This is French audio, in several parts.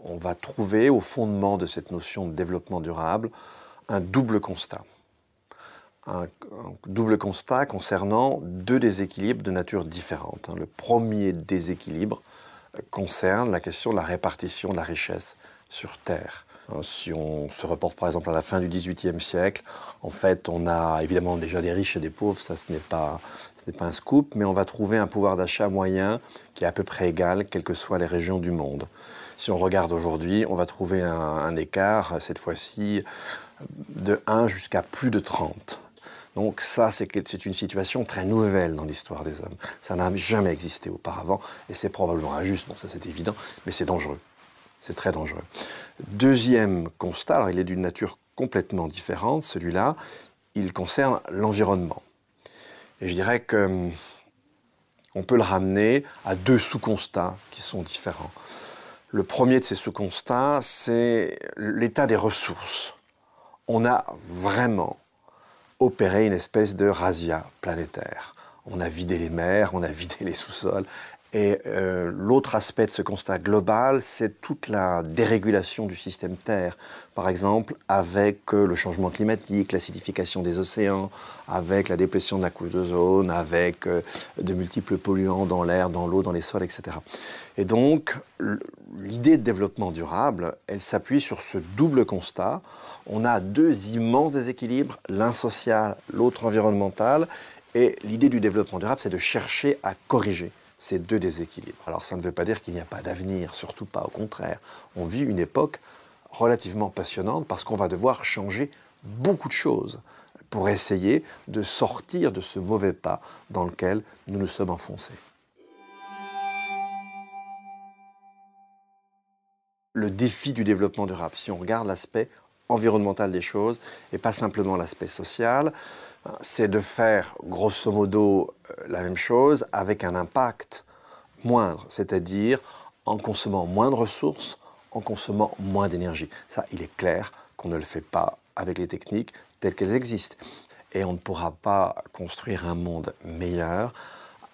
on va trouver au fondement de cette notion de développement durable un double constat. Un double constat concernant deux déséquilibres de nature différente. Le premier déséquilibre concerne la question de la répartition de la richesse sur Terre. Si on se reporte par exemple à la fin du XVIIIe siècle, en fait on a évidemment déjà des riches et des pauvres, ça ce n'est pas un scoop, mais on va trouver un pouvoir d'achat moyen qui est à peu près égal, quelles que soient les régions du monde. Si on regarde aujourd'hui, on va trouver un écart, cette fois-ci, de 1 jusqu'à plus de 30. Donc ça, c'est une situation très nouvelle dans l'histoire des hommes. Ça n'a jamais existé auparavant, et c'est probablement injuste, bon ça c'est évident, mais c'est dangereux. C'est très dangereux. Deuxième constat, alors il est d'une nature complètement différente, celui-là, il concerne l'environnement. Et je dirais qu'on peut le ramener à deux sous-constats qui sont différents. Le premier de ces sous-constats, c'est l'état des ressources. On a vraiment opéré une espèce de razzia planétaire. On a vidé les mers, on a vidé les sous-sols. Et l'autre aspect de ce constat global, c'est toute la dérégulation du système Terre. Par exemple, avec le changement climatique, l'acidification des océans, avec la déplétion de la couche d'ozone, avec de multiples polluants dans l'air, dans l'eau, dans les sols, etc. Et donc, l'idée de développement durable, elle s'appuie sur ce double constat. On a deux immenses déséquilibres, l'un social, l'autre environnemental. Et l'idée du développement durable, c'est de chercher à corriger ces deux déséquilibres. Alors ça ne veut pas dire qu'il n'y a pas d'avenir, surtout pas, au contraire. On vit une époque relativement passionnante parce qu'on va devoir changer beaucoup de choses pour essayer de sortir de ce mauvais pas dans lequel nous nous sommes enfoncés. Le défi du développement durable, si on regarde l'aspect environnemental des choses et pas simplement l'aspect social, c'est de faire grosso modo la même chose avec un impact moindre, c'est-à-dire en consommant moins de ressources, en consommant moins d'énergie. Ça, il est clair qu'on ne le fait pas avec les techniques telles qu'elles existent. Et on ne pourra pas construire un monde meilleur,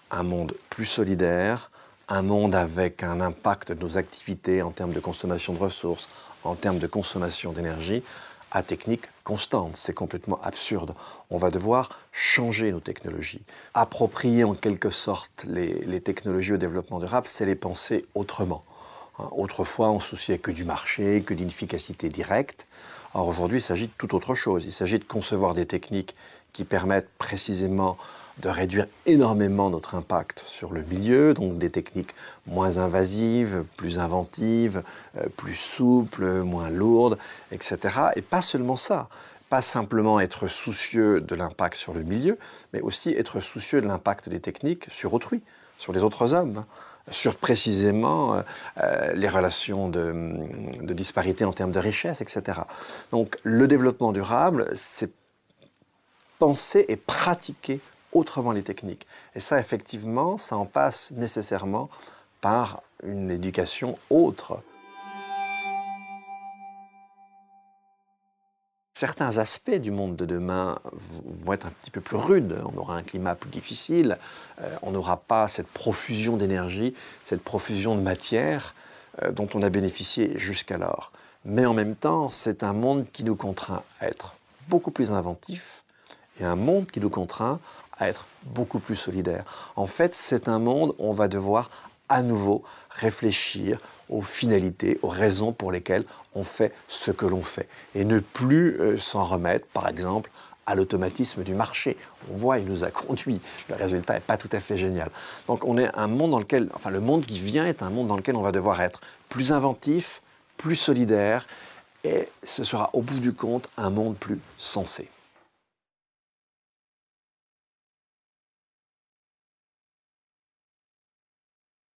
un monde plus solidaire, un monde avec un impact de nos activités en termes de consommation de ressources, en termes de consommation d'énergie, à technique constante. C'est complètement absurde. On va devoir changer nos technologies. Approprier en quelque sorte les technologies au développement durable, c'est les penser autrement. Autrefois, on ne se souciait que du marché, que d'une efficacité directe. Or aujourd'hui, il s'agit de tout autre chose. Il s'agit de concevoir des techniques qui permettent précisément de réduire énormément notre impact sur le milieu, donc des techniques moins invasives, plus inventives, plus souples, moins lourdes, etc. Et pas seulement ça, pas simplement être soucieux de l'impact sur le milieu, mais aussi être soucieux de l'impact des techniques sur autrui, sur les autres hommes, sur précisément les relations de disparité en termes de richesse, etc. Donc le développement durable, c'est penser et pratiquer autrement les techniques. Et ça, effectivement, ça en passe nécessairement par une éducation autre. Certains aspects du monde de demain vont être un petit peu plus rudes. On aura un climat plus difficile, on n'aura pas cette profusion d'énergie, cette profusion de matière dont on a bénéficié jusqu'alors. Mais en même temps, c'est un monde qui nous contraint à être beaucoup plus inventifs et un monde qui nous contraint à être beaucoup plus solidaire. En fait, c'est un monde où on va devoir à nouveau réfléchir aux finalités, aux raisons pour lesquelles on fait ce que l'on fait. Et ne plus s'en remettre, par exemple, à l'automatisme du marché. On voit, il nous a conduit. Le résultat n'est pas tout à fait génial. Donc on est un monde dans lequel, enfin le monde qui vient est un monde dans lequel on va devoir être plus inventif, plus solidaire, et ce sera au bout du compte un monde plus sensé.